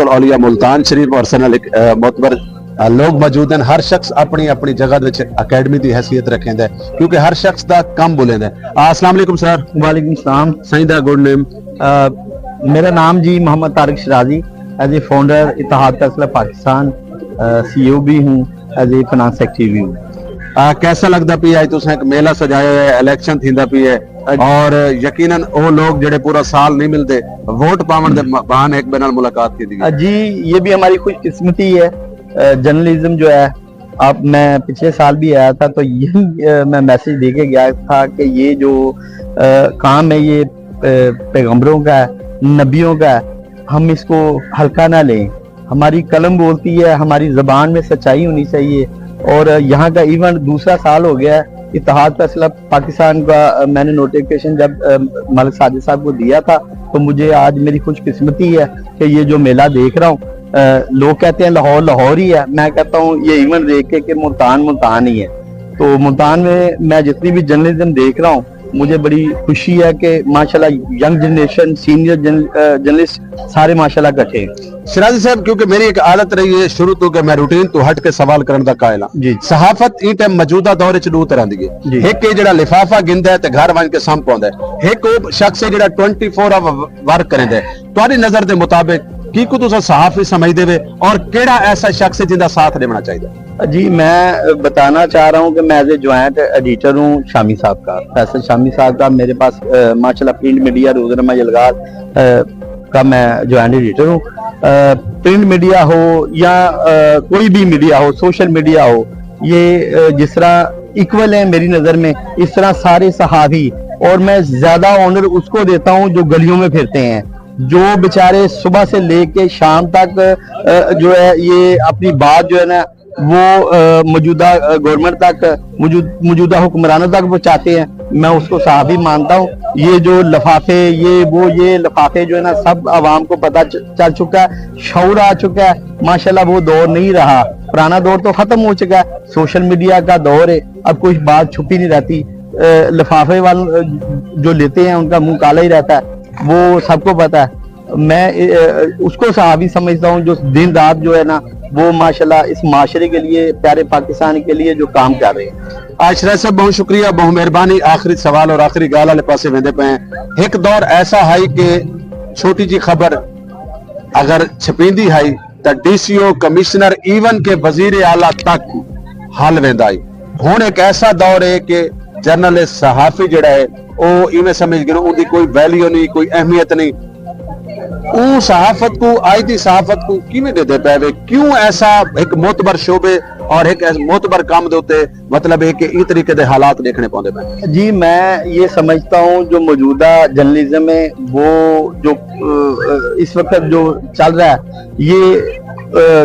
मदीनतुल औलिया मुल्तान शरीफ और सनल मोतबर लोग मौजूद हैं। हर शख्स अपनी अपनी जगह विच अकैडमी की हैसियत रखेंदा है क्योंकि हर शख्स का कम बोलेंदा है। अस्सलाम वालेकुम सर। वालेकुम सलाम। सही दा गुड नेम? मेरा नाम जी Mohammad Tariq शराजी, as a founder इत्तेहाद फैसला पाकिस्तान, CEO भी हूँ, एज ए फाइनेंस सेक्रेटरी भी हूँ। कैसा लगता पी है तुसें एक मेला सजाया है, इलेक्शन थींदा पी है और यकीनन वो लोग जेडे पूरा साल नहीं मिलते वोट पावन दे बहाने एक नाल मुलाकात की दी जी ये भी हमारी खुशकिस्मती है। जर्नलिज्म जो है, अब मैं पिछले साल भी आया था तो यही मैं मैसेज दे के गया था कि ये जो काम है ये पैगंबरों का है, नबियों का है, हम इसको हल्का ना लें। हमारी कलम बोलती है, हमारी ज़बान में सच्चाई होनी चाहिए। और यहाँ का इवेंट दूसरा साल हो गया है। इत्तेहाद फैसला पाकिस्तान का मैंने नोटिफिकेशन जब मलिक साजिद साहब को दिया था तो मुझे आज मेरी खुशकिस्मती है कि ये जो मेला देख रहा हूँ, लोग कहते हैं लाहौर लाहौर ही है, मैं कहता हूँ ये इवेंट देख के कि मुल्तान मुल्तान ही है। तो मुल्तान में मैं जितनी भी जर्नलिज्म देख रहा हूँ मुझे बड़ी खुशी है कि माशाल्लाह यंग जनरेशन, सीनियर जर्नलिस्ट सारे माशाल्लाह इकट्ठे हैं। शराजी साहब, क्योंकि मेरी एक आदत रही है शुरू तो कि मैं रूटीन तो हट के सवाल करने का कायल हां जी। सहाफत ई टाइम मौजूदा दौर च दो तरह दी है। एक जेड़ा लिफाफा गिंदा है ते घर वन के साम पाउंदा है, एक वो शख्स है जेड़ा 24 आवर वर्क करदा है। तुम्हारी नजर के मुताबिक की को तुसा सहाफी समझदे वे और केड़ा ऐसा शख्स है जिंदा साथ देना चाहिए? जी मैं बताना चाह रहा हूँ कि मैं एज ए ज्वाइंट एडिटर हूँ शामी साहब का, फैसल शामी साहब का। मेरे पास माशाल्लाह प्रिंट मीडिया रोजनामा यलगार का मैं ज्वाइंट एडिटर हूँ। प्रिंट मीडिया हो या कोई भी मीडिया हो, सोशल मीडिया हो, ये जिस तरह इक्वल है मेरी नज़र में, इस तरह सारे सहाफी। और मैं ज्यादा ऑनर उसको देता हूँ जो गलियों में फिरते हैं, जो बेचारे सुबह से लेके शाम तक जो है ये अपनी बात जो है ना वो मौजूदा गवर्नमेंट तक, मौजूदा हुक्मरानों तक पहुंचाते हैं। मैं उसको सहाफी मानता हूँ। ये जो लफाफे ये लफाफे जो है ना सब आवाम को पता चल चुका है, शऊर आ चुका है। माशाल्लाह वो दौर नहीं रहा, पुराना दौर तो खत्म हो चुका है, सोशल मीडिया का दौर है। अब कोई बात छुपी नहीं रहती, लफाफे वाले जो लेते हैं उनका मुंह काला ही रहता है, वो सबको पता है। मैं उसको सहाफी समझता हूँ जो दिन रात जो है ना वो माशाल्लाह इस माशरे के लिए, प्यारे पाकिस्तान के लिए जो काम कर रहे हैं। आशरा साहब बहुत शुक्रिया, बहुत मेहरबानी। आखिरी सवाल और आखिरी गाल वाले पासे वेंदे पे हैं। एक दौर ऐसा है कि छोटी जी खबर अगर छपींदी है तो DCO, कमिश्नर, इवन के वजीर आला तक हल वेंदा है। हुण एक ऐसा दौर है कि जर्नलिस्ट सहाफी जड़ा है वो इवें समझ गए उनकी कोई वैल्यू नहीं, कोई अहमियत नहीं। वो सहाफत को, आई दी सहाफत को किवें देते पे? क्यों ऐसा एक मोतबर शोबे और एक मोतबर काम दे होते मतलब है कि इस तरीके के हालात देखने पाते पे? जी मैं ये समझता हूँ जो मौजूदा जर्नलिज्म है वो जो इस वक्त जो चल रहा है ये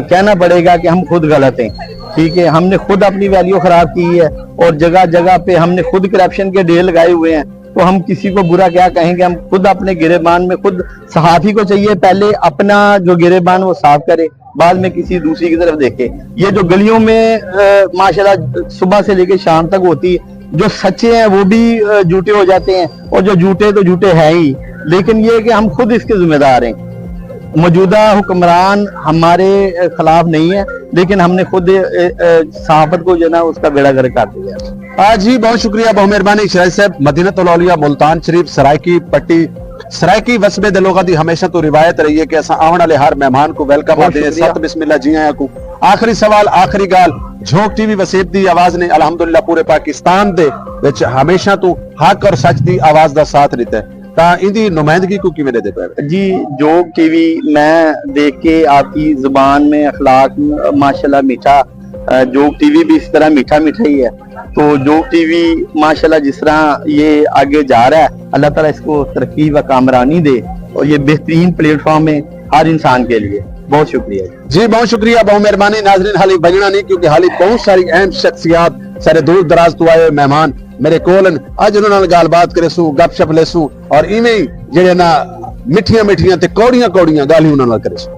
कहना पड़ेगा कि हम खुद गलत हैं। ठीक है, हमने खुद अपनी वैल्यू खराब की है और जगह जगह पे हमने खुद करप्शन के ढेर लगाए हुए हैं। तो हम किसी को बुरा क्या कहेंगे? हम खुद अपने गिरेबान में, खुद सहाफी को चाहिए पहले अपना जो गिरेबान वो साफ करे, बाद में किसी दूसरी की तरफ देखे। ये जो गलियों में माशाल्लाह सुबह से लेकर शाम तक होती है, जो सच्चे हैं वो भी झूठे हो जाते हैं और जो झूठे तो झूठे हैं ही। लेकिन ये कि हम खुद इसके जिम्मेदार हैं। मौजूदा हुक्मरान हमारे खिलाफ नहीं है, लेकिन हमने खुद सहाफत को जो ना उसका बेड़ा गर्क कर दिया। जी बहुत शुक्रिया, बहुत मेहरबानी शराजी साहब। मदीनतुल औलिया मुल्तान शरीफ सरायकी पट्टी सरायकी वस्बे दे लोगों की हमेशा तो रिवायत रही है कि असा आने वाले हर मेहमान को वेलकम आते हैं, सत बिस्मिल्लाह जी आया को। आखिरी सवाल, आखिरी गाल, झोंक TV वसीब दी आवाज ने अल्हम्दुलिल्लाह पूरे पाकिस्तान दे विच हमेशा तो हक और सच दी आवाज का साथ दिता है, इंदी नुमाइंदगी को किवें दे पे? जी जोग TV मैं देख के आपकी जुबान में अखलाक माशाल्लाह मीठा, जोग TV भी इस तरह मीठा मीठा ही है। तो जोग TV माशाल्लाह जिस तरह ये आगे जा रहा है, अल्लाह ताला इसको तरक्की व कामरानी दे और ये बेहतरीन प्लेटफॉर्म है हर इंसान के लिए। बहुत शुक्रिया जी, बहुत शुक्रिया, बहुत मेहरबानी। नाजरीन हाली बजना नहीं क्योंकि हाली बहुत सारी अहम शख्सियात सारे दूर दराज तो आए मेहमान मेरे कोल अज उन्होंने गलबात करे सू, गपशप ले सू और इवें जेड़े ना मिठिया मिठिया ते कौड़ियां कौड़ियां गाली उन्होंने करे सू।